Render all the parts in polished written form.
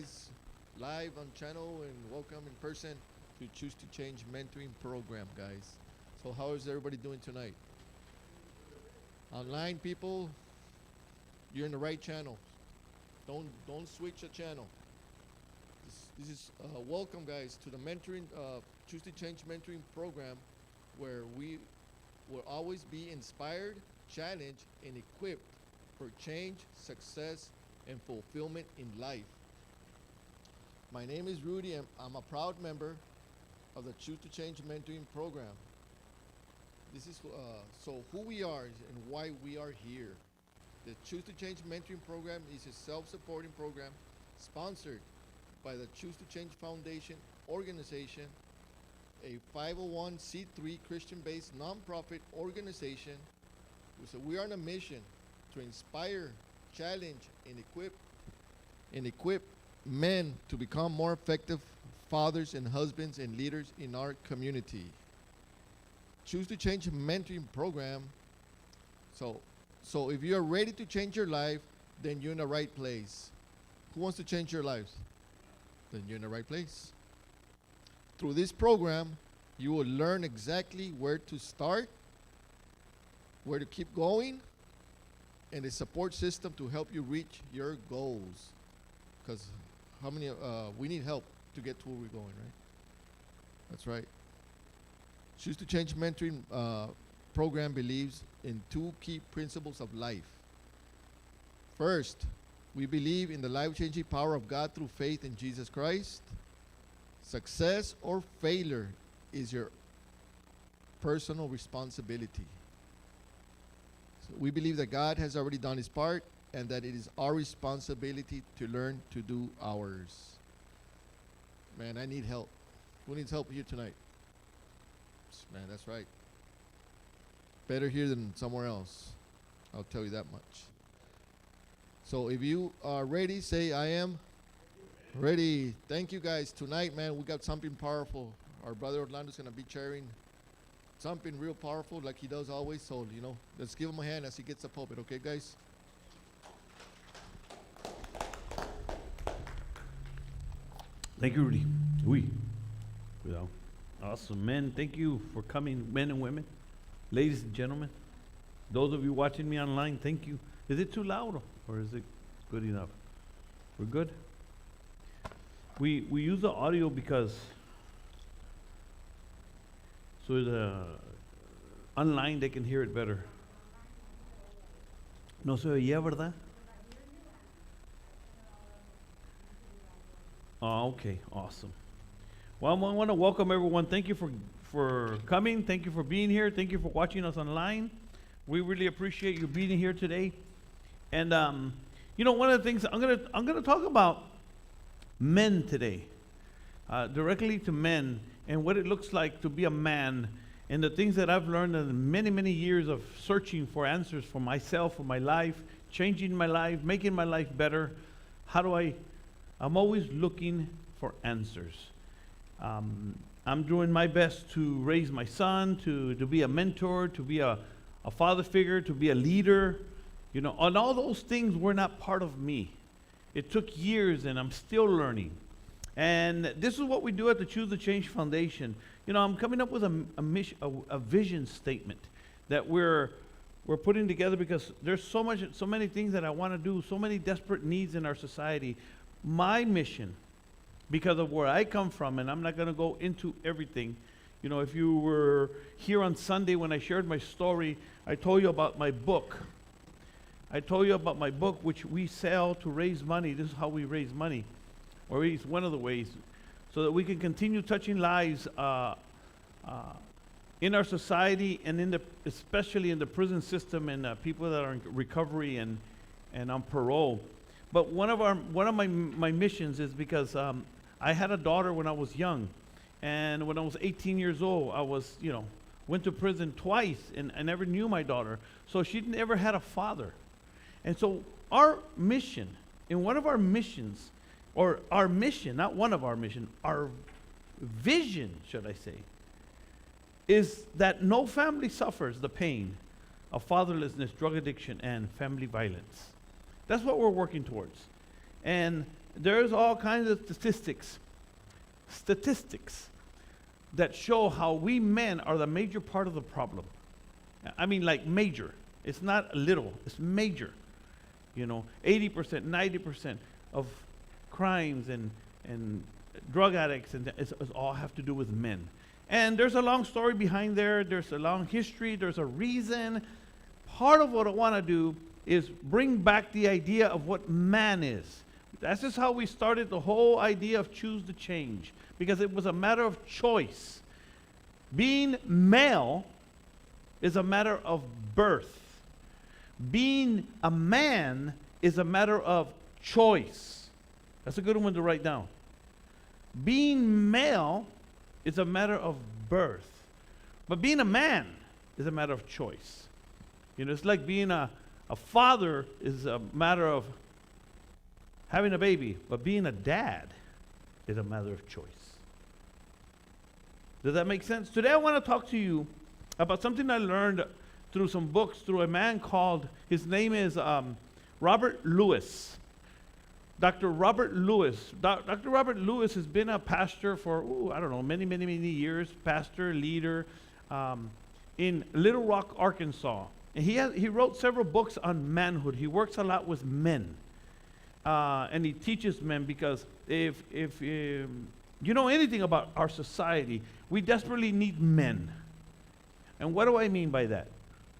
guys live on channel and welcome in person to Choose to Change mentoring program, guys. So how is everybody doing tonight? Online people, you're in the right channel. Don't switch a channel. This is welcome, guys, to the mentoring Choose to Change mentoring program, where we will always be inspired, challenged, and equipped for change, success, and fulfillment in life. My name is Rudy, and I'm a proud member of the Choose to Change mentoring program. This is so who we are and why we are here. The Choose to Change mentoring program is a self-supporting program sponsored by the Choose to Change Foundation organization, a 501c3 Christian-based nonprofit organization. So we are on a mission to inspire, challenge, and equip men to become more effective fathers and husbands and leaders in our community. Choose to Change mentoring program. So if you are ready to change your life, then you're in the right place. Who wants to change your lives? Then you're in the right place. Through this program, you will learn exactly where to start, where to keep going, and a support system to help you reach your goals. Because how many, we need help to get to where we're going, right? That's right. Choose to Change mentoring program believes in two key principles of life. First, we believe in the life-changing power of God through faith in Jesus Christ. Success or failure is your personal responsibility. So we believe that God has already done his part and that it is our responsibility to learn to do ours. Man, I need help. Who needs help here tonight? Man, that's right. Better here than somewhere else. I'll tell you that much. So if you are ready, say, I am ready. Thank you, guys. Tonight, man, we got something powerful. Our brother Orlando's going to be sharing something real powerful like he does always. So, let's give him a hand as he gets the pulpit. Okay, guys? Thank you, Rudy. Oui. Well, awesome. Men, thank you for coming, men and women, ladies and gentlemen. Those of you watching me online, thank you. Is it too loud or is it good enough? We're good? We use the audio because so the online they can hear it better. No se oía, ¿verdad? Oh, okay, awesome. Well, I want to welcome everyone. Thank you for coming. Thank you for being here. Thank you for watching us online. We really appreciate you being here today. And one of the things I'm gonna talk about men today, directly to men and what it looks like to be a man, and the things that I've learned in many years of searching for answers for myself, for my life, changing my life, making my life better. I'm always looking for answers. I'm doing my best to raise my son, to be a mentor, to be a father figure, to be a leader. And all those things were not part of me. It took years, and I'm still learning. And this is what we do at the Choose to Change Foundation. I'm coming up with a vision statement that we're putting together because there's so many things that I want to do, so many desperate needs in our society. My mission, because of where I come from, and I'm not going to go into everything. If you were here on Sunday when I shared my story, I told you about my book. Which we sell to raise money. This is how we raise money, or at least one of the ways, so that we can continue touching lives in our society and especially in the prison system and people that are in recovery and on parole. But one of my missions is because I had a daughter when I was young, and when I was 18 years old, I went to prison twice, and I never knew my daughter, so she never had a father. And so our mission, in one of our missions, or our mission, not one of our mission, our vision, should I say, is that no family suffers the pain of fatherlessness, drug addiction, and family violence. That's what we're working towards. And there's all kinds of statistics that show how we men are the major part of the problem. I mean, like major. It's not little, it's major. 80%, 90% of crimes and drug addicts and it's all have to do with men. And there's a long story behind there. There's a long history. There's a reason. Part of what I want to do is bring back the idea of what man is. That's just how we started the whole idea of choose to change, because it was a matter of choice. Being male is a matter of birth. Being a man is a matter of choice. That's a good one to write down. Being male is a matter of birth. But being a man is a matter of choice. It's like being a father is a matter of having a baby, but being a dad is a matter of choice. Does that make sense? Today I want to talk to you about something I learned through some books, through a man called, his name is Robert Lewis. Dr. Robert Lewis. Dr. Robert Lewis has been a pastor for, many, many, many years, pastor, leader in Little Rock, Arkansas. And he wrote several books on manhood. He works a lot with men. And he teaches men, because if you know anything about our society, we desperately need men. And what do I mean by that?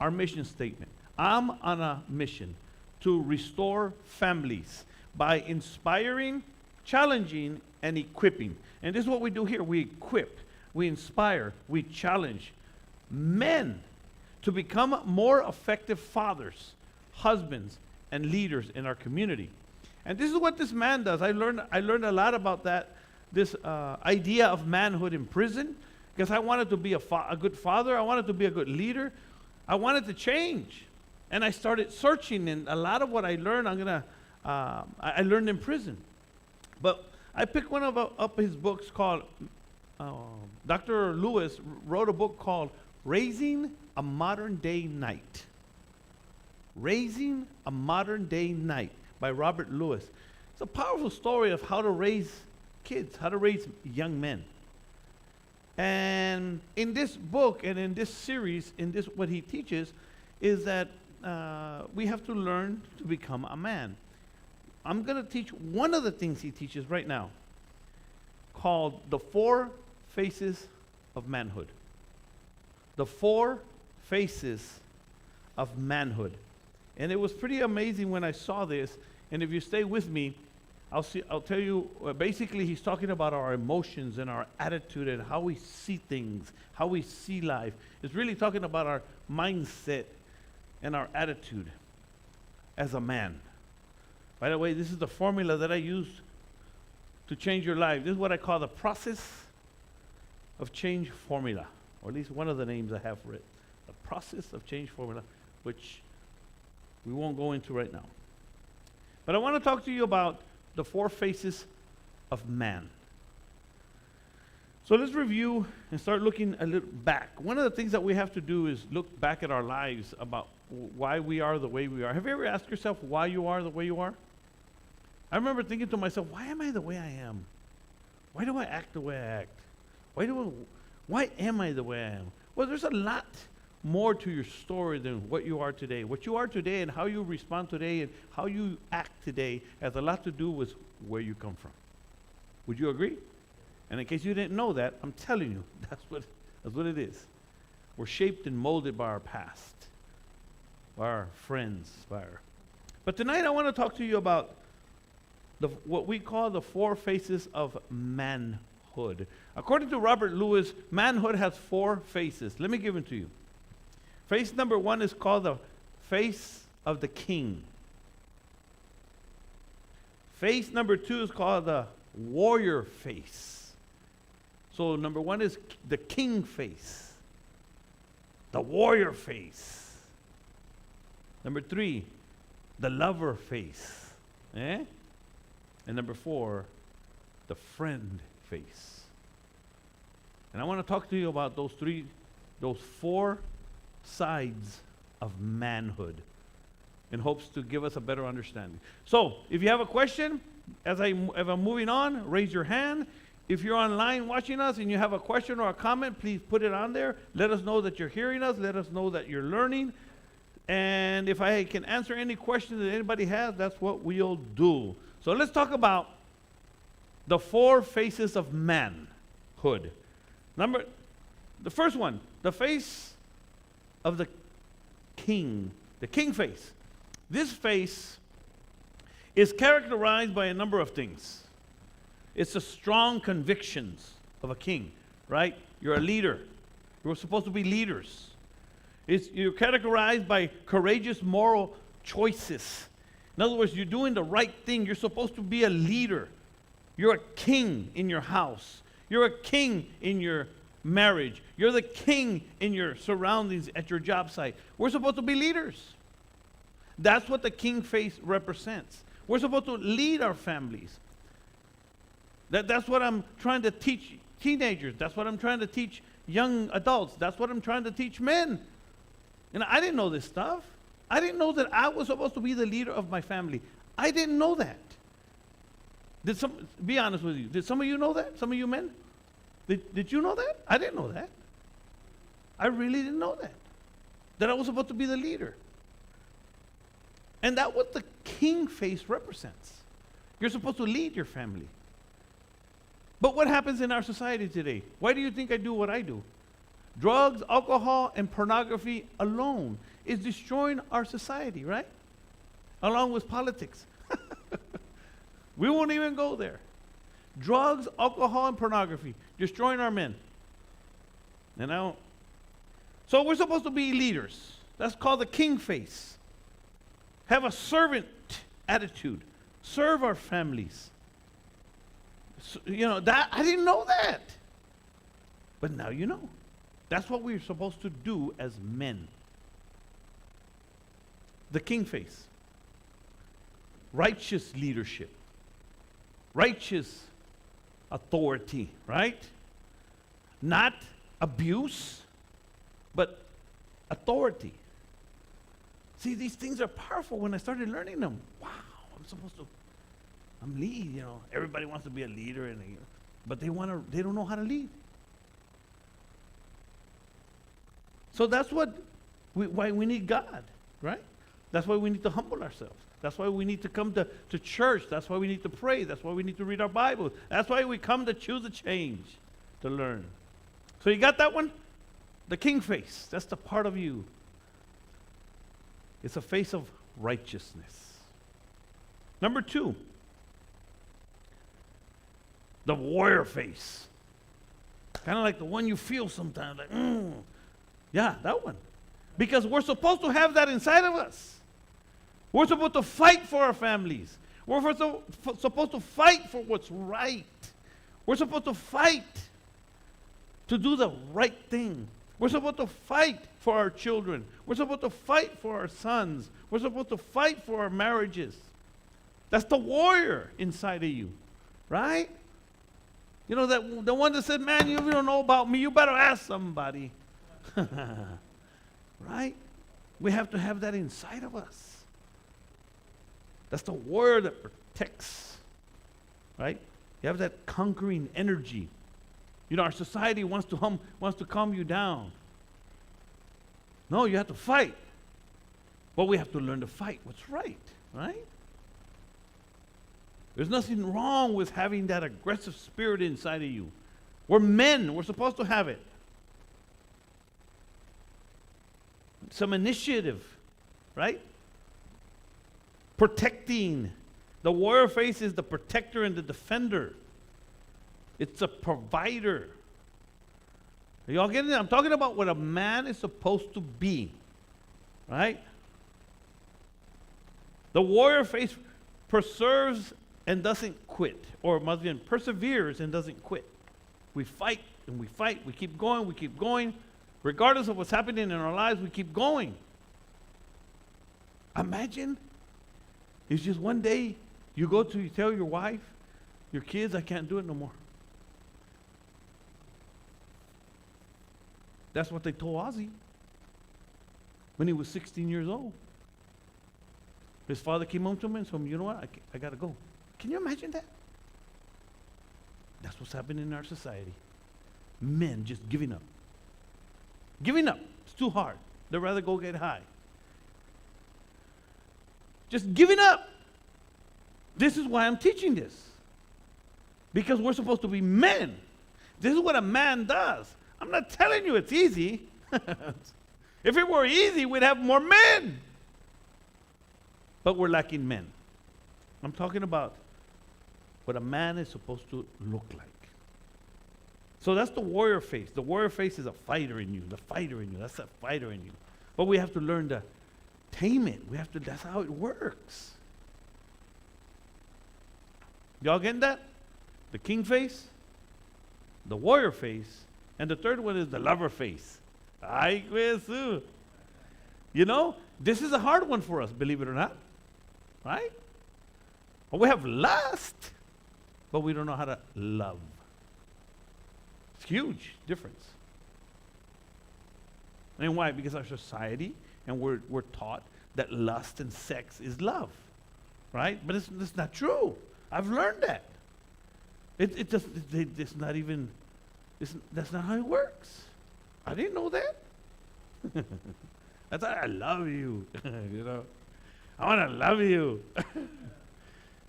Our mission statement. I'm on a mission to restore families by inspiring, challenging, and equipping. And this is what we do here. We equip, we inspire, we challenge men to become more effective fathers, husbands, and leaders in our community. And this is what this man does. I learned a lot about this idea of manhood in prison, because I wanted to be a good father. I wanted to be a good leader. I wanted to change. And I started searching, and a lot of what I learned, I learned in prison. But I picked one up his books called, Dr. Lewis wrote a book called Raising a Modern Day Knight. Raising a Modern Day Knight by Robert Lewis. It's a powerful story of how to raise kids, how to raise young men. And in this book and in this series, what he teaches is that we have to learn to become a man. I'm going to teach one of the things he teaches right now, called the 4 Faces of Manhood. The 4 Faces of Manhood. And it was pretty amazing when I saw this. And if you stay with me, I'll tell you, basically he's talking about our emotions and our attitude and how we see things, how we see life. It's really talking about our mindset and our attitude as a man. By the way, this is the formula that I use to change your life. This is what I call the process of change formula, or at least one of the names I have for it. The process of change formula, which we won't go into right now. But I want to talk to you about the 4 faces of man. So let's review and start looking a little back. One of the things that we have to do is look back at our lives about why we are the way we are. Have you ever asked yourself why you are the way you are? I remember thinking to myself, why am I the way I am? Why do I act the way I act? Why am I the way I am? Well, there's a lot more to your story than what you are today. What you are today and how you respond today and how you act today has a lot to do with where you come from. Would you agree? And in case you didn't know that, I'm telling you, that's what it is. We're shaped and molded by our past, by our friends, But tonight I want to talk to you about what we call the 4 faces of manhood. According to Robert Lewis, manhood has 4 faces. Let me give them to you. Face number 1 is called the face of the king. Face number 2 is called the warrior face. So number 1 is the king face, the warrior face. Number 3, the lover face. And number 4, the friend face. And I want to talk to you about those 4 sides of manhood in hopes to give us a better understanding. So, if you have a question, As if I'm moving on, raise your hand. If you're online watching us and you have a question or a comment, please put it on there. Let us know that you're hearing us. Let us know that you're learning. And if I can answer any questions that anybody has, that's what we'll do. So let's talk about the 4 faces of manhood. The first one, the face of the king face. This face is characterized by a number of things. It's the strong convictions of a king, right? You're a leader. You're supposed to be leaders. You're categorized by courageous moral choices. In other words, you're doing the right thing. You're supposed to be a leader. You're a king in your house. You're a king in your marriage. You're the king in your surroundings at your job site. We're supposed to be leaders. That's what the king face represents. We're supposed to lead our families. That's what I'm trying to teach teenagers. That's what I'm trying to teach young adults. That's what I'm trying to teach men. And I didn't know this stuff. I didn't know that I was supposed to be the leader of my family. I didn't know that. Be honest with you. Did some of you know that? Some of you men? Did you know that? I didn't know that. I really didn't know that. That I was supposed to be the leader. And that's what the king face represents. You're supposed to lead your family. But what happens in our society today? Why do you think I do what I do? Drugs, alcohol, and pornography alone is destroying our society, right? Along with politics. We won't even go there. Drugs, alcohol, and pornography destroying our men. So we're supposed to be leaders. That's called the king face. Have a servant attitude. Serve our families. So, that I didn't know that. But now you know. That's what we're supposed to do as men. The king face. Righteous leadership. Righteous authority, right? Not abuse, but authority. See, these things are powerful when I started learning them. Wow, I'm lead, Everybody wants to be a leader, but they don't know how to lead. So that's why we need God, right? That's why we need to humble ourselves. That's why we need to come to church. That's why we need to pray. That's why we need to read our Bible. That's why we come to choose a change, to learn. So you got that one? The king face. That's the part of you. It's a face of righteousness. Number 2, the warrior face. Kind of like the one you feel sometimes, like, yeah, that one. Because we're supposed to have that inside of us. We're supposed to fight for our families. We're supposed to fight for what's right. We're supposed to fight to do the right thing. We're supposed to fight for our children. We're supposed to fight for our sons. We're supposed to fight for our marriages. That's the warrior inside of you, right? That the one that said, man, you don't know about me, you better ask somebody. Right? We have to have that inside of us. That's the warrior that protects, right? You have that conquering energy. Our society wants to calm you down. No, you have to fight. But we have to learn to fight what's right? There's nothing wrong with having that aggressive spirit inside of you. We're men. We're supposed to have it. Some initiative, right? Protecting. The warrior face is the protector and the defender. It's a provider. Are y'all getting it? I'm talking about what a man is supposed to be, right? The warrior face perseveres and doesn't quit, or must be perseveres and doesn't quit. We fight and we fight. We keep going. Regardless of what's happening in our lives, we keep going. Imagine it's just one day you tell your wife, your kids, I can't do it no more. That's what they told Ozzy when he was 16 years old. His father came home to him and told him, you know what, I got to go. Can you imagine that? That's what's happening in our society. Men just giving up. Giving up. It's too hard. They'd rather go get high. Just giving up. This is why I'm teaching this. Because we're supposed to be men. This is what a man does. I'm not telling you it's easy. If it were easy, we'd have more men. But we're lacking men. I'm talking about what a man is supposed to look like. So that's the warrior face. The warrior face is a fighter in you. The fighter in you. That's a fighter in you. But we have to learn to tame it. That's how it works. Y'all getting that? The king face, the warrior face, and the third one is the lover face. Ay, Jesús. You know, this is a hard one for us, believe it or not. Right? Well, we have lust, but we don't know how to love. It's huge difference. And why? Because our society, and we're taught that lust and sex is love. Right? But it's not true. I've learned that. It's not even, that's not how it works. I didn't know that. I thought, I love you. You know, I want to love you.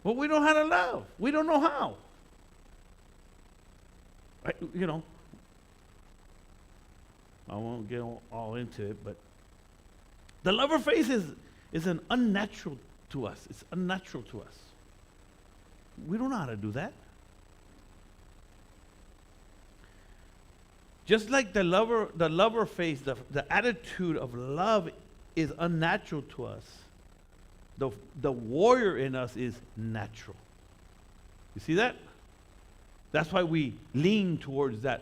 But we don't know how to love. We don't know how. You know, I won't get all into it, but the lover face is an unnatural to us. It's unnatural to us. We don't know how to do that. Just like the lover face, the attitude of love is unnatural to us. The warrior in us is natural. You see that? That's why we lean towards that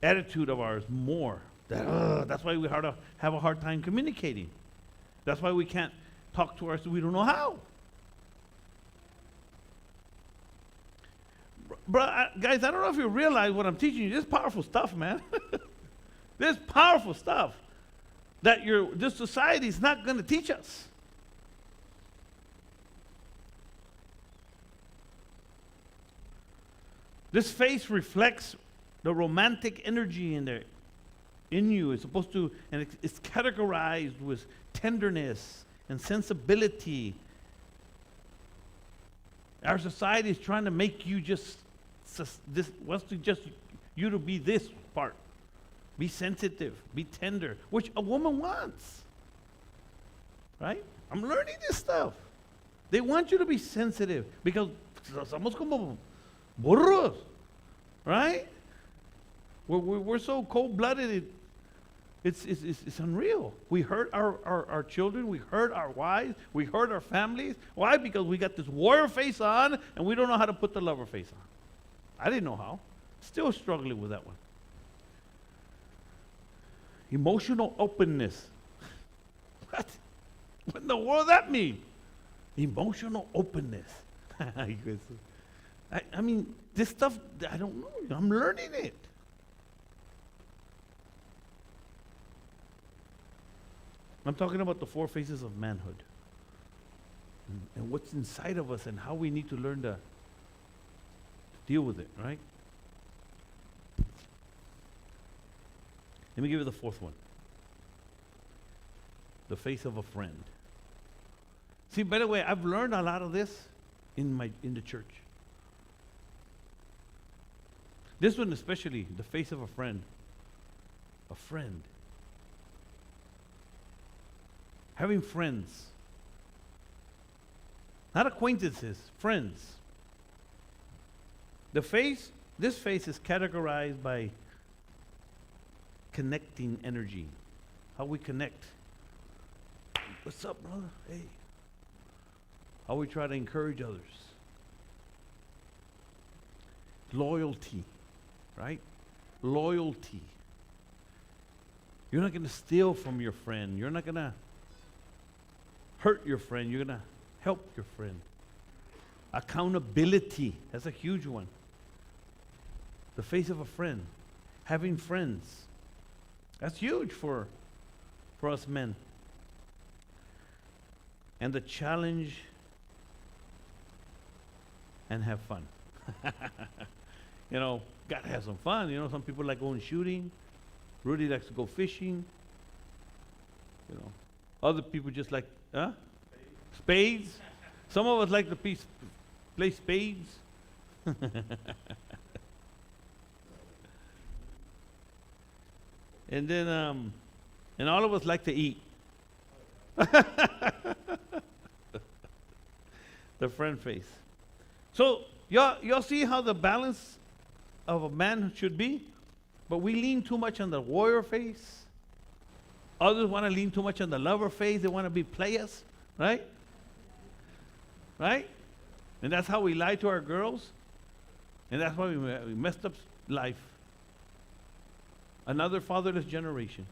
attitude of ours more. That's why we have a hard time communicating. That's why we can't talk to ourselves. We don't know how. Guys, I don't know if you realize what I'm teaching you. This is powerful stuff, man. This is powerful stuff that this society is not going to teach us. This face reflects the romantic energy in you. It's supposed to, and it's categorized with tenderness and sensibility. Our society is trying to make you wants you to be this part. Be sensitive, be tender, which a woman wants. Right? I'm learning this stuff. They want you to be sensitive because somos como burros, right? We're so cold-blooded, it's unreal. We hurt our children, we hurt our wives, we hurt our families. Why? Because we got this warrior face on and we don't know how to put the lover face on. I didn't know how. Still struggling with that one. Emotional openness. What? What in the world does that mean? Emotional openness. I mean, this stuff, I don't know. I'm learning it. I'm talking about the four phases of manhood. And what's inside of us and how we need to learn to deal with it, right? Let me give you the fourth one. The face of a friend. See, by the way, I've learned a lot of this in the church. This one especially, the face of a friend. A friend. Having friends. Not acquaintances, friends. This face is categorized by connecting energy. How we connect. What's up, brother? Hey. How we try to encourage others. Loyalty, right? Loyalty. You're not going to steal from your friend. You're not going to hurt your friend. You're going to help your friend. Accountability. That's a huge one. The face of a friend. Having friends. That's huge for us men. And the challenge and have fun. You know, gotta have some fun. You know, some people like going shooting. Rudy likes to go fishing. You know, other people just like, huh? Spades. Some of us like to play spades. And then, and all of us like to eat. The friend face. So y'all see how the balance of a man should be? But we lean too much on the warrior face. Others want to lean too much on the lover face. They want to be players, right? Right? And that's how we lie to our girls. And that's why we messed up life. Another fatherless generation.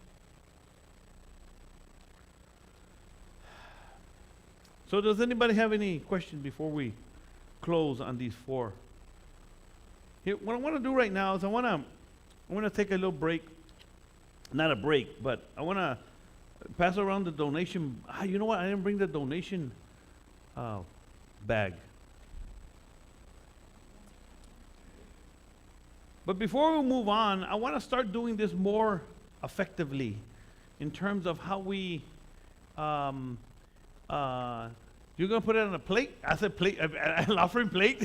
So does anybody have any questions before we close on these four? Here, what I want to do right now is I want to take a little break. Not a break, but I want to pass around the donation. You know what? I didn't bring the donation bag. But before we move on, I want to start doing this more effectively in terms of how we. You're going to put it on a plate? I said plate, an offering plate?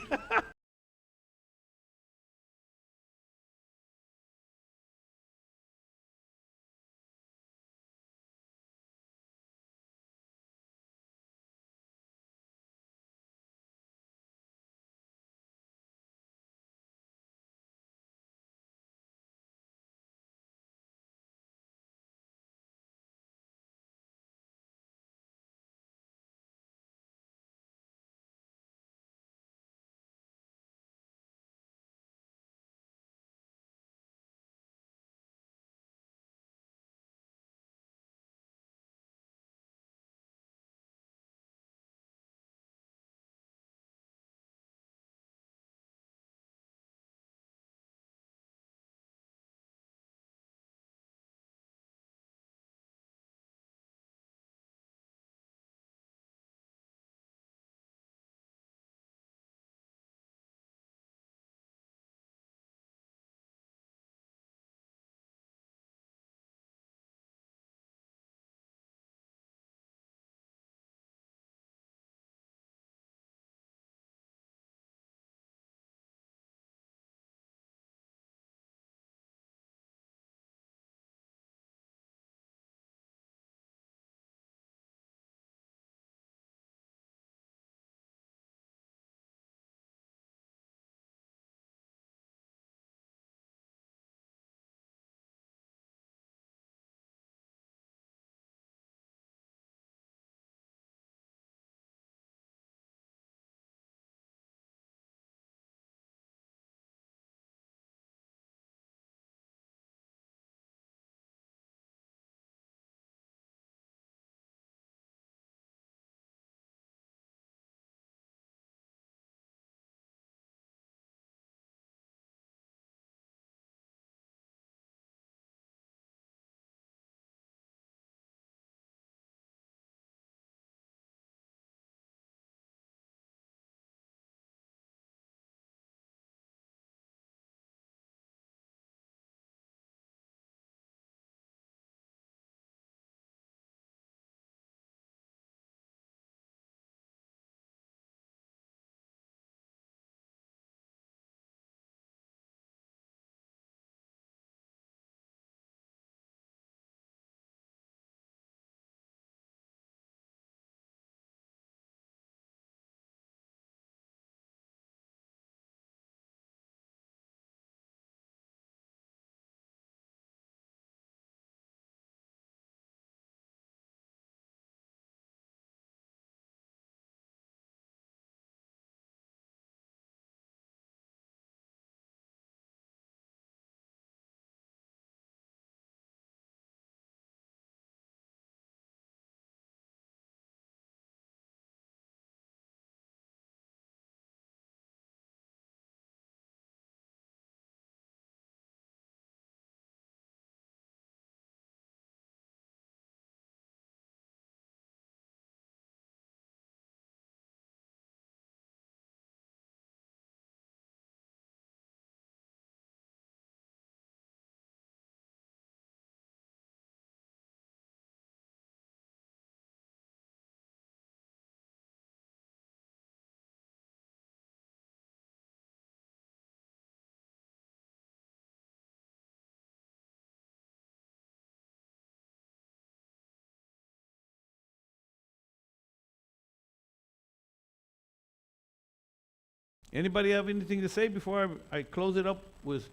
Anybody have anything to say before I close it up with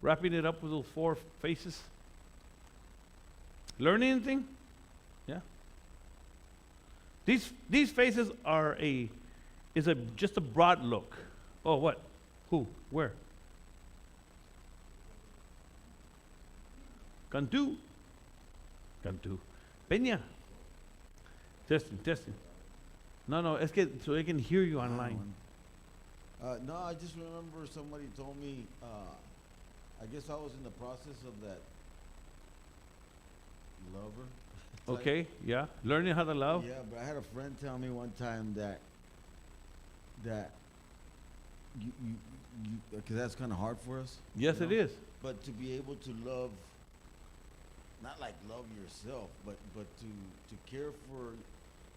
wrapping it up with those four faces? Learn anything? Yeah. These faces are just a broad look. Oh, what? Who? Where? Cantu. Cantu. Peña. Testing. No, es que so they can hear you online. No, I just remember somebody told me, I guess I was in the process of that lover. type. Okay, yeah. Learning how to love. Yeah, but I had a friend tell me one time that you because that's kind of hard for us. Yes, you it know? is. But to be able to love, not like love yourself, but to care for,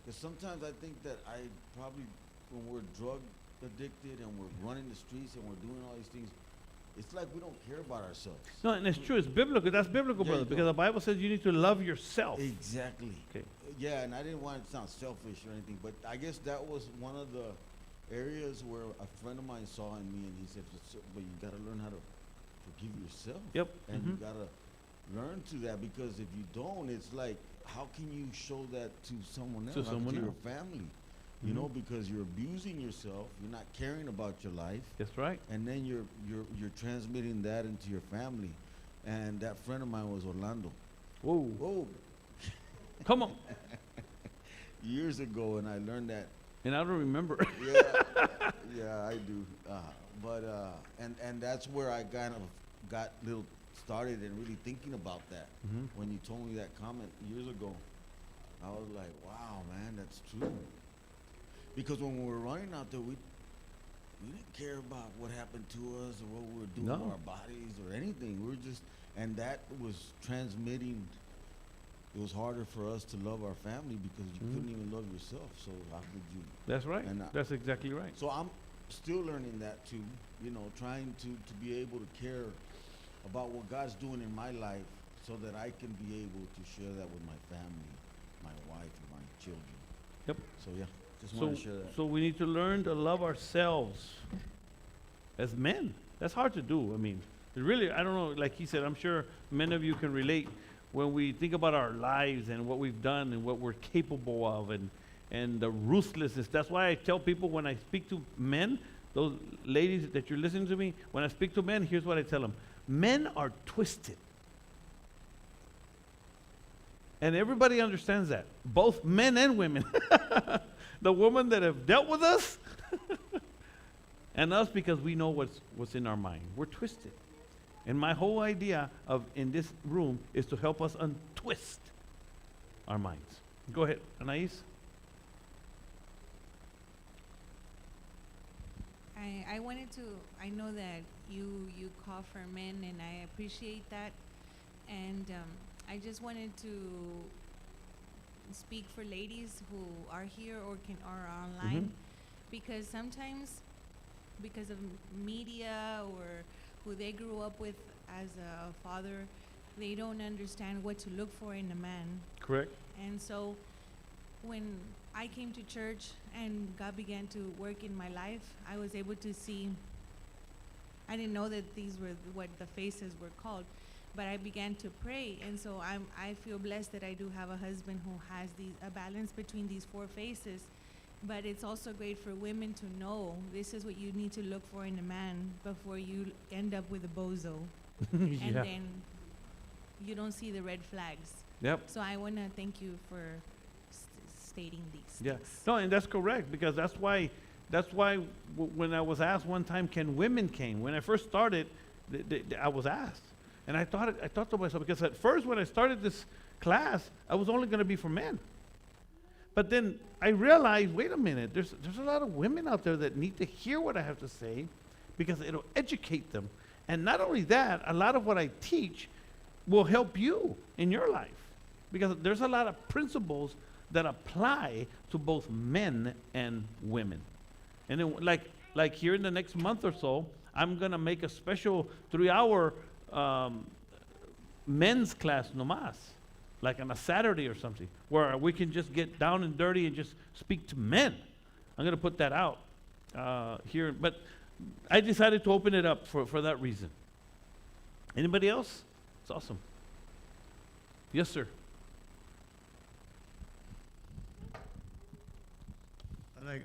because sometimes I think that I probably, when we're drug addicted and we're running the streets and we're doing all these things, it's like we don't care about ourselves. No, and it's true. It's biblical. That's biblical, Yeah, brother, you because go. the Bible says you need to love yourself. Exactly. Okay. Yeah, and I didn't want it to sound selfish or anything, but I guess that was one of the areas where a friend of mine saw in me, and he said, "But you got to learn how to forgive yourself." Yep. And you Mhm. got to learn to that, because if you don't, it's like, how can you show that to someone else? To How someone your else. family? You know, Mhm. because you're abusing yourself, you're not caring about your life, That's right. and then you're transmitting that into your family. And that friend of mine was Orlando. Whoa. Whoa, Come on. years ago, and I learned that. And I don't remember. Yeah, I do. And that's where I kind of got little started and really thinking about that. Mhm. When you told me that comment years ago, I was like, wow, man, that's true. Because when we were running out there, we didn't care about what happened to us or what we were doing to No. our bodies or anything. We were just, and that was transmitting. It was harder for us to love our family because you Mhm. couldn't even love yourself. So how could you? That's right. And, That's exactly right. So I'm still learning that too, trying to be able to care about what God's doing in my life so that I can be able to share that with my family, my wife, and my children. Yep. So yeah, just So, want to share that. so we need to learn to love ourselves as men. That's hard to do. I mean, really, I don't know. Like he said, I'm sure many of you can relate when we think about our lives and what we've done and what we're capable of and the ruthlessness. That's why I tell people when I speak to men, those ladies that you're listening to me, when I speak to men, here's what I tell them. Men are twisted. And everybody understands that, both men and women. The women that have dealt with us and us, because we know what's in our mind. We're twisted. And my whole idea of in this room is to help us untwist our minds. Go ahead, Anais. I wanted to, I know that you call for men, and I appreciate that. And I just wanted to speak for ladies who are here or are online, Mhm. because sometimes, because of media or who they grew up with as a father, they don't understand what to look for in a man. Correct. And so when I came to church and God began to work in my life, I was able to see, I didn't know that these were what the faces were called, but I began to pray. And so I feel blessed that I do have a husband who has a balance between these four faces. But it's also great for women to know this is what you need to look for in a man before you end up with a bozo. And Yeah. then you don't see the red flags. Yep. So I want to thank you for stating these Yeah. things. No, and that's correct, because that's why when I was asked one time, can women cane? When I first started, I was asked, and I thought to myself, because at first when I started this class, I was only going to be for men. But then I realized, wait a minute, there's a lot of women out there that need to hear what I have to say, because it'll educate them. And not only that, a lot of what I teach will help you in your life, because there's a lot of principles that apply to both men and women. And then, like here in the next month or so, I'm gonna make a special 3-hour men's class nomás, like on a Saturday or something, where we can just get down and dirty and just speak to men. I'm gonna put that out. here, but I decided to open it up for that reason. Anybody else? It's awesome. Yes, sir.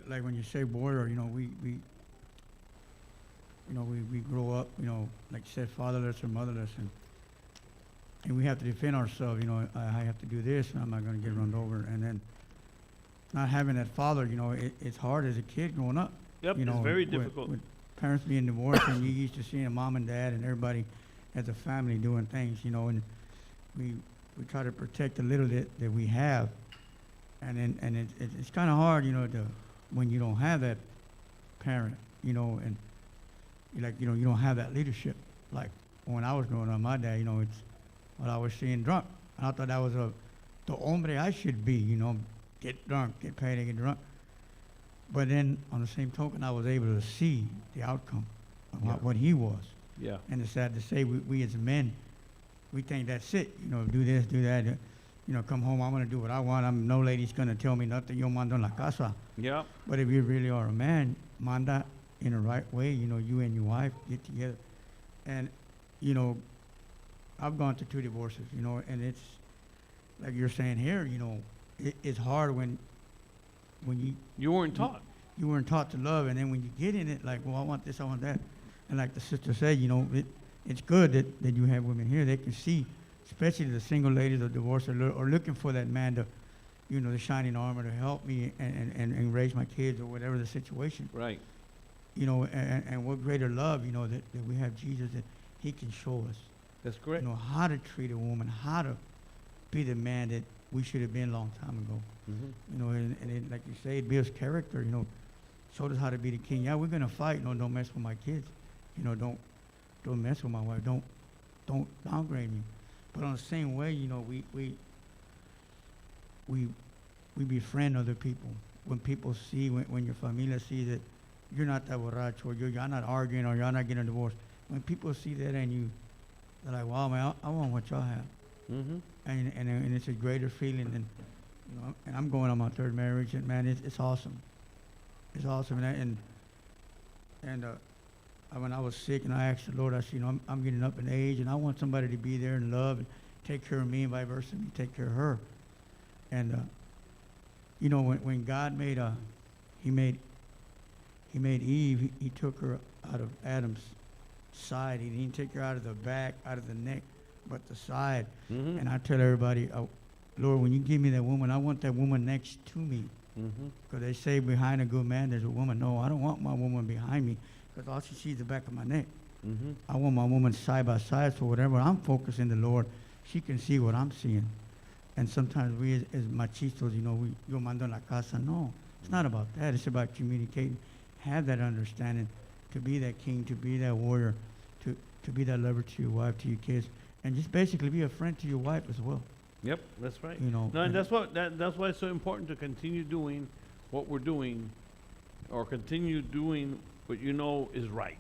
Like when you say border, we grow up, like you said, fatherless or motherless, and we have to defend ourselves. I have to do this, and I'm not going to get run over. And then not having that father, it's hard as a kid growing up. Yep, it's very difficult. With parents being divorced, and you used to seeing mom and dad and everybody as a family doing things, and we try to protect the little that we have, and it's kind of hard, when you don't have that parent, and you don't have that leadership. Like when I was growing up, my dad, it's what I was seeing drunk, and I thought that was the hombre I should be, get drunk, get paid, and get drunk. But then on the same token, I was able to see the outcome of what he was. Yeah. And it's sad to say, we as men, we think that's it. Do this, do that. Come home, I'm going to do what I want. No lady's going to tell me nothing. Yo mando en la casa. Yeah. But if you really are a man, manda in the right way. You and your wife get together. And, I've gone through 2 divorces, and it's, like you're saying here, it's hard when You weren't taught. you weren't taught to love, and then when you get in it, like, well, I want this, I want that. And like the sister said, it's good that you have women here. They can see, especially the single ladies or divorced or looking for that man to, the shining armor to help me and raise my kids or whatever the situation. Right. And what greater love, that we have Jesus, that he can show us, That's correct. how to treat a woman, how to be the man that we should have been a long time ago. Mm-hmm. And it, like you say, it builds character, showed us how to be the king. Yeah, we're going to fight. No, don't mess with my kids. Don't mess with my wife. Don't downgrade me. But on the same way, we befriend other people. When people see, when your familia see that you're not that borracho, or you're not arguing, or you're not getting a divorce, when people see that in you, they're like, wow, man, I want what y'all have. Mm-hmm. And it's a greater feeling than, and I'm going on my 3rd marriage, and man, it's awesome. It's awesome. And when I was sick, and I asked the Lord, I said, I'm getting up in age, and I want somebody to be there and love and take care of me, and vice versa, me take care of her. And when God made He made Eve, he took her out of Adam's side. He didn't take her out of the back, out of the neck, but the side. Mm-hmm. And I tell everybody, Lord, when you give me that woman, I want that woman next to me. Mm-hmm. Because they say behind a good man there's a woman. No, I don't want my woman behind me, because all she sees is the back of my neck. Mm-hmm. I want my woman side by side, so whatever I'm focusing the Lord, she can see what I'm seeing. And sometimes we as machistos, yo mando en la casa. No, it's not about that. It's about communicating, have that understanding, to be that king, to be that warrior, to be that lover to your wife, to your kids, and just basically be a friend to your wife as well. Yep, that's right. No, And that's why it's so important to continue doing what we're doing, or continue doing what is right?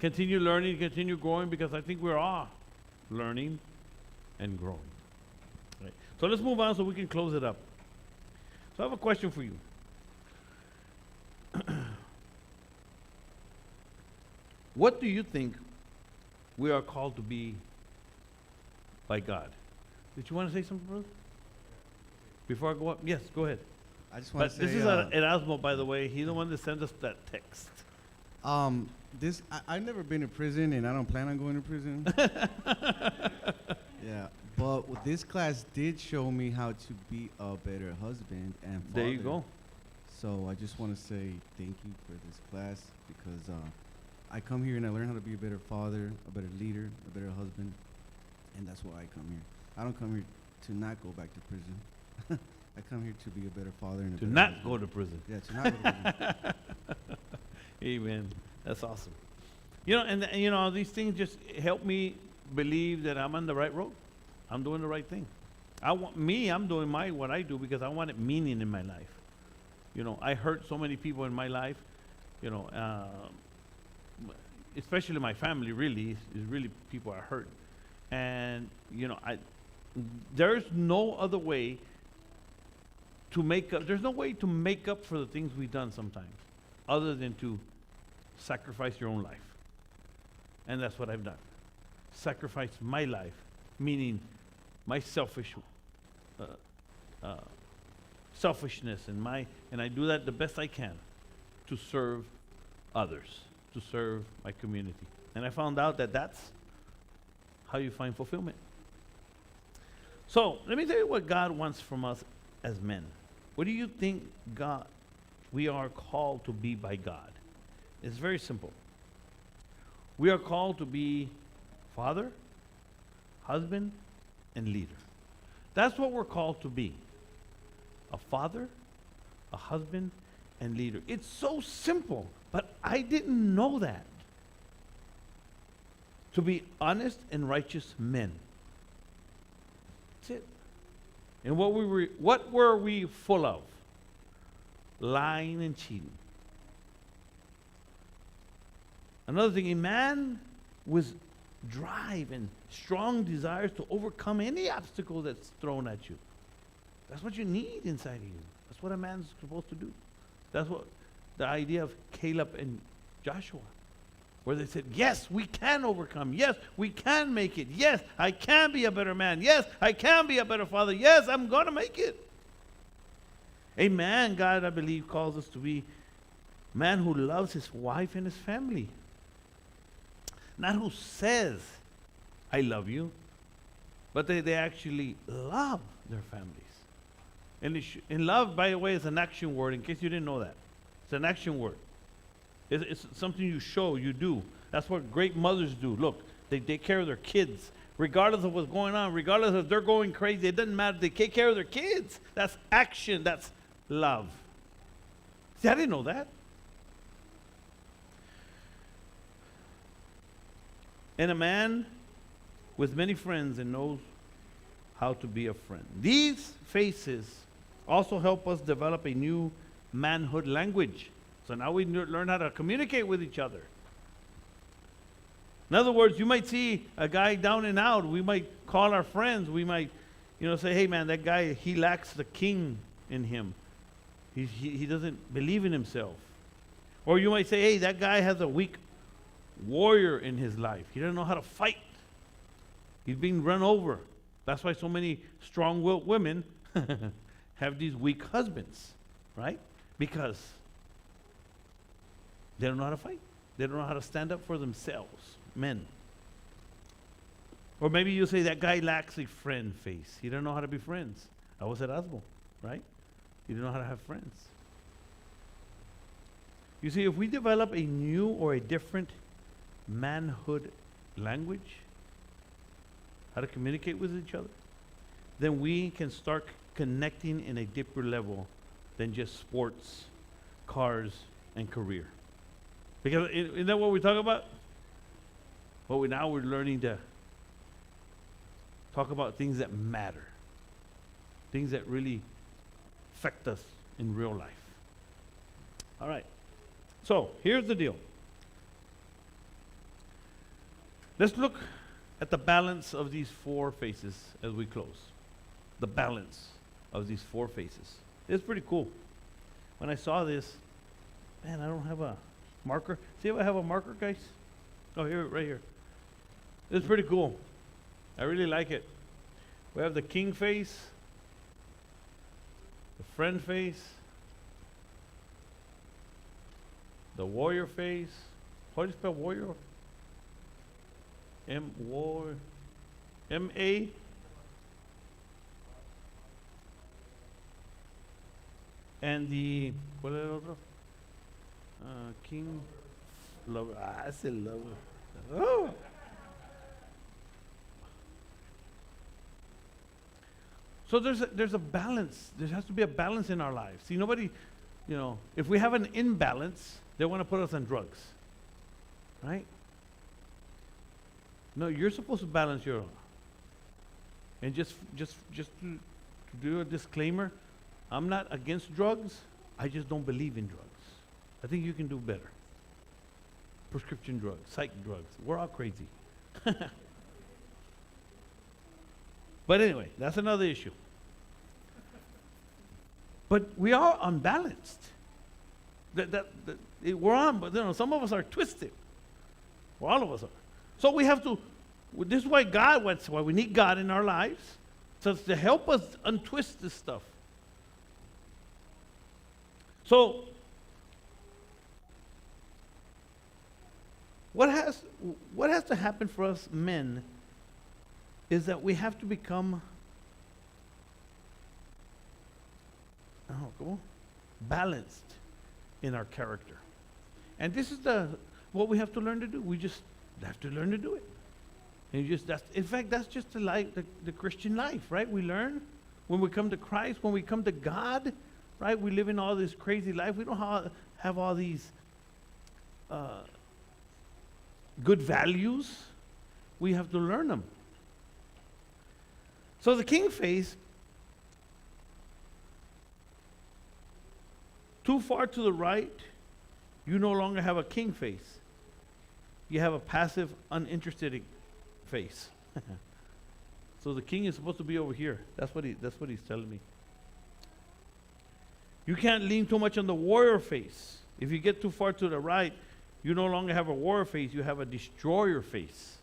Continue learning, continue growing, because I think we're all learning and growing. Right. So let's move on so we can close it up. So I have a question for you. What do you think we are called to be by God? Did you want to say something, brother? Before I go up? Yes, go ahead. I just want But to say, this is Erasmo, by the way. He's the one that sent us that text. I've never been to prison, and I don't plan on going to prison. Yeah, but this class did show me how to be a better husband and father. There you go. So I just want to say thank you for this class, because I come here and I learn how to be a better father, a better leader, a better husband, and that's why I come here. I don't come here to not go back to prison. I come here to be a better father and a To better not husband. go to prison. Yeah, to not go to prison. Amen. That's awesome. And these things just help me believe that I'm on the right road. I'm doing the right thing. I'm doing what I do because I wanted meaning in my life. I hurt so many people in my life, especially my family really is really people I hurt. And, there's no other way to make up. There's no way to make up for the things we've done sometimes. other than to sacrifice your own life. And that's what I've done. Sacrifice my life, meaning my selfishness and I do that the best I can to serve others, to serve my community. And I found out that that's how you find fulfillment. So let me tell you what God wants from us as men. What do you think we are called to be by God? It's very simple. We are called to be father, husband, and leader. That's what we're called to be. A father, a husband, and leader. It's so simple, but I didn't know that. To be honest and righteous men. That's it. And what were we full of? Lying and cheating. Another thing, a man with drive and strong desires to overcome any obstacle that's thrown at you. That's what you need inside of you. That's what a man's supposed to do. That's what the idea of Caleb and Joshua, where they said, yes, we can overcome. Yes, we can make it. Yes, I can be a better man. Yes, I can be a better father. Yes, I'm going to make it. A man, God, I believe, calls us to be a man who loves his wife and his family. Not who says, I love you, but they actually love their families. And love, by the way, is an action word, in case you didn't know that. It's an action word. It's something you show, you do. That's what great mothers do. Look, they take care of their kids. Regardless of what's going on, regardless if they're going crazy, it doesn't matter. They take care of their kids. That's action. That's love. See, I didn't know that. And a man with many friends and knows how to be a friend. These faces also help us develop a new manhood language. So now we learn how to communicate with each other. In other words, you might see a guy down and out. We might call our friends. We might, say, hey man, that guy, he lacks the king in him. He doesn't believe in himself. Or you might say, hey, that guy has a weak warrior in his life. He doesn't know how to fight. He's being run over. That's why so many strong-willed women have these weak husbands, right? Because they don't know how to fight. They don't know how to stand up for themselves, men. Or maybe you say that guy lacks a friend face. He doesn't know how to be friends. I was at Asbo, right? He didn't know how to have friends. You see, if we develop a new or a different manhood language, how to communicate with each other, then we can start connecting in a deeper level than just sports, cars, and career. Because isn't that what we talk about? But now we're learning to talk about things that matter, things that really affect us in real life. All right. So here's the deal. Let's look at the balance of these four faces as we close. The balance of these four faces. It's pretty cool. When I saw this, man, I don't have a marker. See if I have a marker, guys? Oh, here, right here. It's pretty cool. I really like it. We have the king face, the friend face, the warrior face. How do you spell warrior? M-A. And the, ¿cuál es el otro? King, lover. I said lover. Oh. So there's a balance. There has to be a balance in our lives. See, nobody, if we have an imbalance, they want to put us on drugs, right? No, you're supposed to balance your own. And just to do a disclaimer, I'm not against drugs. I just don't believe in drugs. I think you can do better. Prescription drugs, psych drugs. We're all crazy. But anyway, that's another issue. But we are unbalanced. We're on, but some of us are twisted. Well, all of us are. So we have to. This is why that's why we need God in our lives, to help us untwist this stuff. So, what has to happen for us men is that we have to become balanced in our character. And this is what we have to learn to do. We just have to learn to do it. And in fact, that's just the life, the Christian life, right? We learn when we come to Christ, when we come to God, right? We live in all this crazy life. We don't have all these good values. We have to learn them. So the king face, too far to the right, you no longer have a king face. You have a passive, uninterested face. So the king is supposed to be over here. That's what he's telling me. You can't lean too much on the warrior face. If you get too far to the right, you no longer have a warrior face, you have a destroyer face.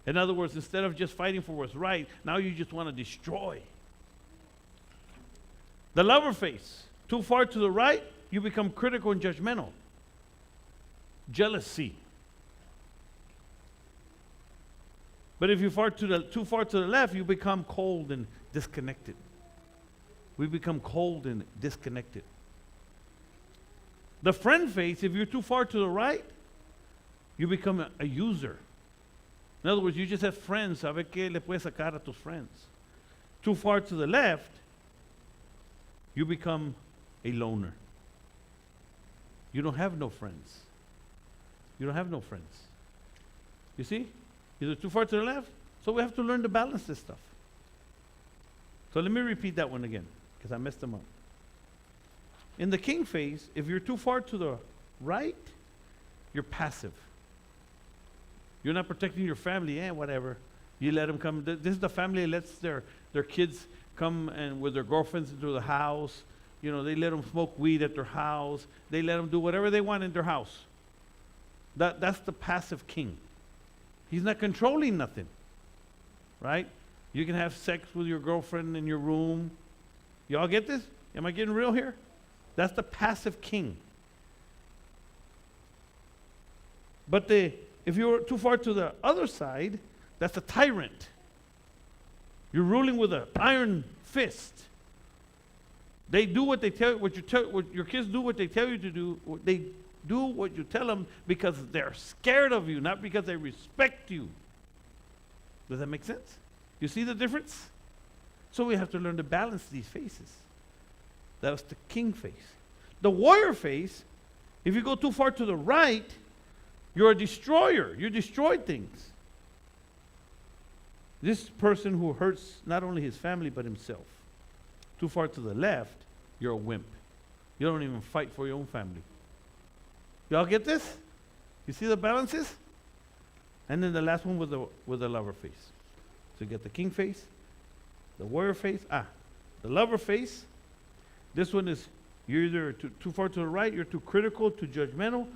In other words, instead of just fighting for what's right, now you just want to destroy. The lover face. Too far to the right, you become critical and judgmental. Jealousy. But if you're too far to the left, you become cold and disconnected. We become cold and disconnected. The friend face, if you're too far to the right, you become a user. In other words, you just have friends. ¿Sabe qué le puedes sacar a tus friends? Too far to the left, you become a loner. You don't have no friends. You don't have no friends. You see? Either too far to the left, so we have to learn to balance this stuff. So let me repeat that one again, because I messed them up. In the king phase, if you're too far to the right, you're passive. You're not protecting your family, whatever. You let them come. This is the family that lets their kids come and with their girlfriends into the house. They let them smoke weed at their house. They let them do whatever they want in their house. That's the passive king. He's not controlling nothing, right? You can have sex with your girlfriend in your room. Y'all get this? Am I getting real here? That's the passive king. But if you're too far to the other side, that's a tyrant. You're ruling with an iron fist. They do what they tell what your kids do what they tell you to do. They do what you tell them because they're scared of you, not because they respect you. Does that make sense? You see the difference? So we have to learn to balance these faces. That was the king face. The warrior face, if you go too far to the right, you're a destroyer. You destroy things. This person who hurts not only his family but himself. Too far to the left, you're a wimp. You don't even fight for your own family. Y'all get this? You see the balances? And then the last one with the lover face. So you get the king face, the warrior face, the lover face. This one is you're either too far to the right, you're too critical, too judgmental,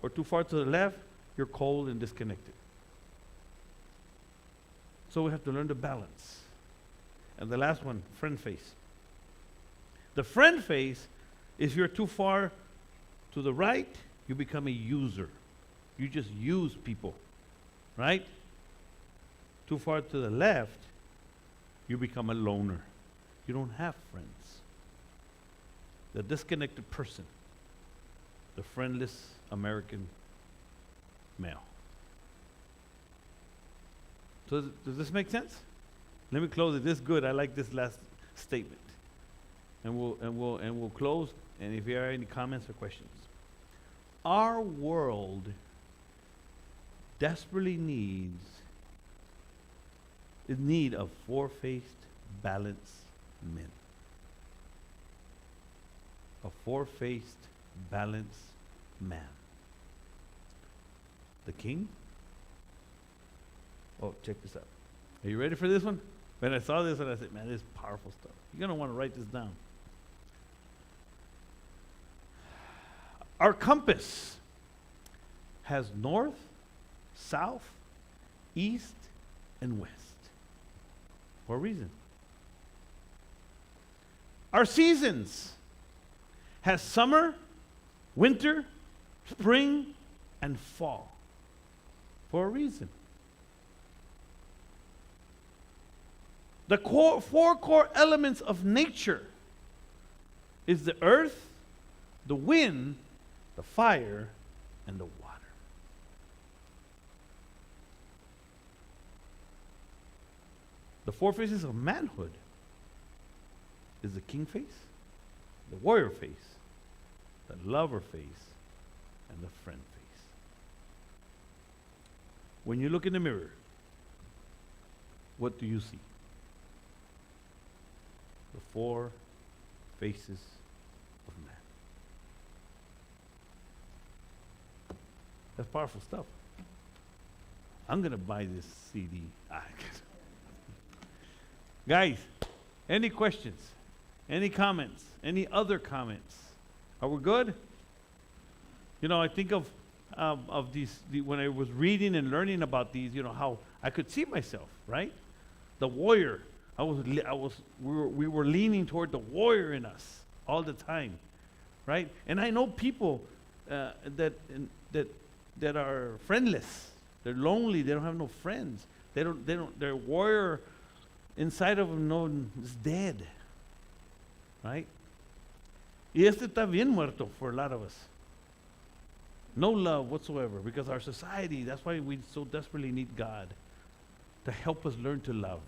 or too far to the left, you're cold and disconnected. So we have to learn to balance. And the last one, friend face. The friend face, if you're too far to the right, you become a user. You just use people, right? Too far to the left, you become a loner. You don't have friends. The disconnected person, the friendless American male. So does this make sense? Let me close it. This is good. I like this last statement. And we'll close. And if you have any comments or questions. Our world desperately needs in need of four-faced, balanced men. A four-faced, balanced man. The king. Oh, check this out. Are you ready for this one? When I saw this, and I said, man, this is powerful stuff. You're going to want to write this down. Our compass has north, south, east, and west. For a reason. Our seasons has summer, winter, spring, and fall. For a reason. The four core elements of nature is the earth, the wind, the fire, and the water. The four faces of manhood is the king face, the warrior face, the lover face, and the friend face. When you look in the mirror, what do you see? The four faces of man. That's powerful stuff. I'm going to buy this CD. Guys, any questions? Any comments? Any other comments? Are we good? You know, I think of these, when I was reading and learning about these, you know, how I could see myself, right? The warrior. We were leaning toward the warrior in us all the time, right? And I know people that are friendless. They're lonely. They don't have no friends. Their warrior inside of them is dead, right? Y este está bien muerto for a lot of us. No love whatsoever, because our society, that's why we so desperately need God to help us learn to love.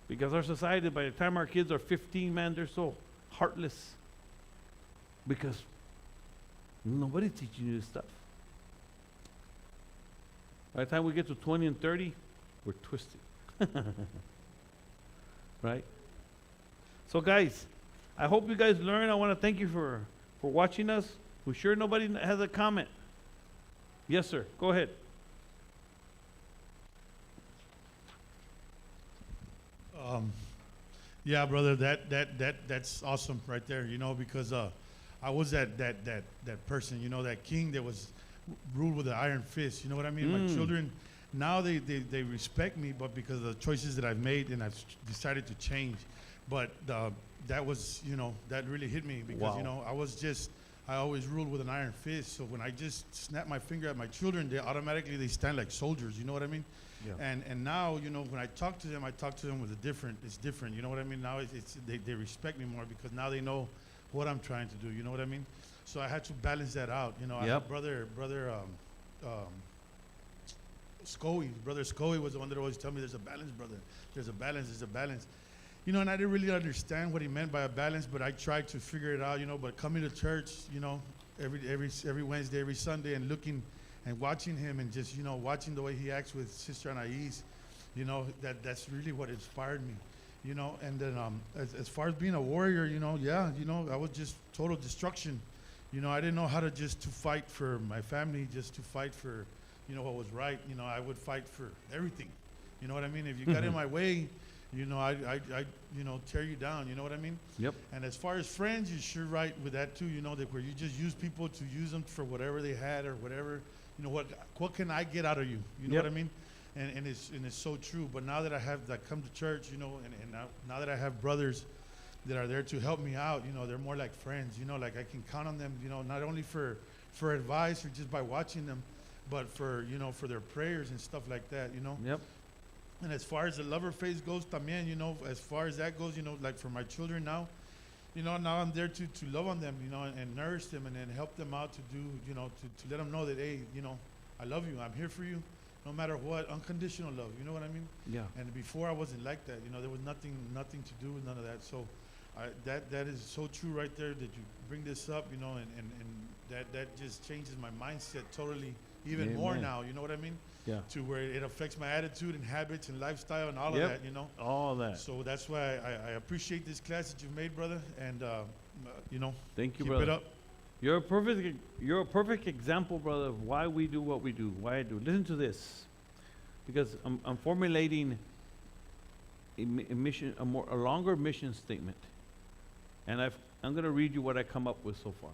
Because our society, by the time our kids are 15, man, they're so heartless. Because nobody's teaching you this stuff. By the time we get to 20 and 30, we're twisted. Right? So guys, I hope you guys learn. I want to thank you for watching us. We're sure nobody has a comment. Yes, sir. Go ahead. Yeah, brother, that's awesome right there, you know, because I was that person, you know, that king that was ruled with an iron fist, you know what I mean? My children, now they respect me, but because of the choices that I've made, and I've decided to change. But that was, you know, that really hit me because, Wow. you know, I always ruled with an iron fist. So when I just snap my finger at my children, they stand like soldiers, you know what I mean? Yeah. And now, you know, when I talk to them with it's different, you know what I mean? Now they respect me more because now they know what I'm trying to do, you know what I mean? So I had to balance that out, you know. I Yep. had brother Scoey was the one that always told me there's a balance, brother. There's a balance. You know, and I didn't really understand what he meant by a balance, but I tried to figure it out, you know. But coming to church, you know, every Wednesday, every Sunday, and looking and watching him, and just, you know, watching the way he acts with Sister Anais, you know, that's really what inspired me, you know. And then as far as being a warrior, you know, yeah, you know, I was just total destruction, you know. I didn't know how to fight for my family, just to fight for, you know, what was right. You know, I would fight for everything, you know what I mean? If you got in my way, you know, I you know, tear you down, you know what I mean? Yep. And as far as friends, you're sure right with that too, you know, that where you just use people to use them for whatever they had or whatever, you know, what can I get out of you? You know Yep. what I mean? And it's so true. But now that I come to church, you know, and now that I have brothers that are there to help me out, you know, they're more like friends, you know, like I can count on them, you know, not only for advice or just by watching them, but for, you know, for their prayers and stuff like that, you know. Yep. And as far as the lover phase goes, también, you know, as far as that goes, you know, like for my children now, you know, now I'm there to love on them, you know, and nourish them and then help them out to do, you know, to let them know that, hey, you know, I love you, I'm here for you, no matter what, unconditional love, you know what I mean? Yeah. And before I wasn't like that, you know, there was nothing to do with none of that. So that is so true right there that you bring this up, you know, and that just changes my mindset totally even more Amen. now, you know what I mean? Yeah. To where it affects my attitude and habits and lifestyle and all Yep. of that, you know? All that. So that's why I appreciate this class that you've made, brother, and you know, Thank you, keep brother. it up. You're a perfect example, brother, of why we do what we do, why I do. Listen to this, because I'm formulating a longer mission statement, and I'm going to read you what I come up with so far.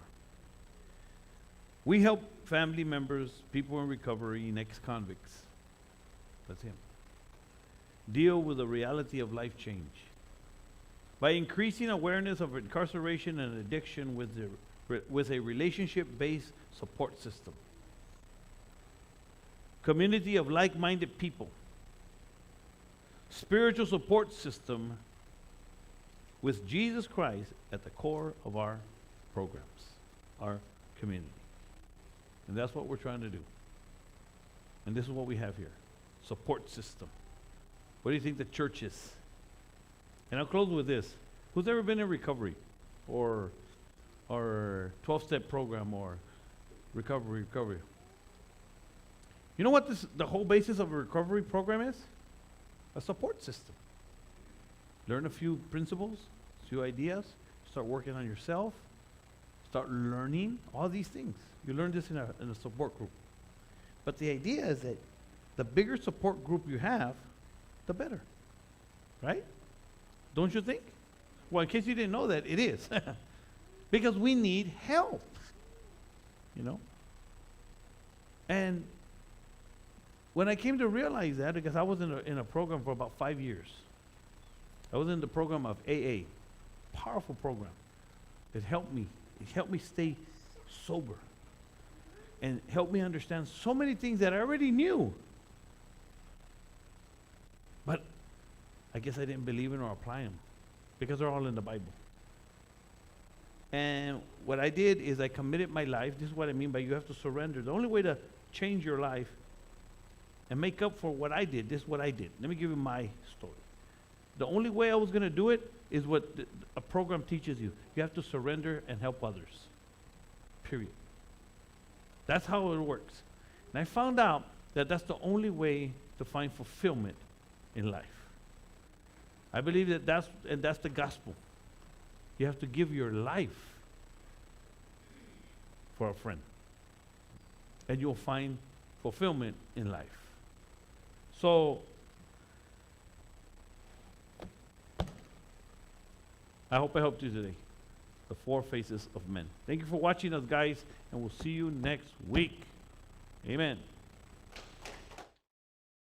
We help family members, people in recovery, and ex-convicts, that's him, deal with the reality of life change by increasing awareness of incarceration and addiction with a relationship-based support system. Community of like-minded people. Spiritual support system with Jesus Christ at the core of our programs, our community. And that's what we're trying to do. And this is what we have here. Support system. What do you think the church is? And I'll close with this. Who's ever been in recovery? Or 12-step program or recovery? You know what the whole basis of a recovery program is? A support system. Learn a few principles, a few ideas, start working on yourself, start learning all these things. You learn this in a support group. But the idea is that the bigger support group you have, the better. Right? Don't you think? Well, in case you didn't know that, it is. Because we need help. You know? And when I came to realize that, because I was in a program for about 5 years. I was in the program of AA. Powerful program. It helped me. It helped me stay sober. And helped me understand so many things that I already knew. But I guess I didn't believe in or apply them. Because they're all in the Bible. And what I did is I committed my life. This is what I mean by you have to surrender. The only way to change your life and make up for what I did, this is what I did. Let me give you my story. The only way I was going to do it is what a program teaches you. You have to surrender and help others. Period. That's how it works. And I found out that that's the only way to find fulfillment in life. I believe that that's the gospel. You have to give your life for a friend. And you'll find fulfillment in life. So, I hope I helped you today. The 4 faces of men. Thank you for watching us, guys, and we'll see you next week. Amen.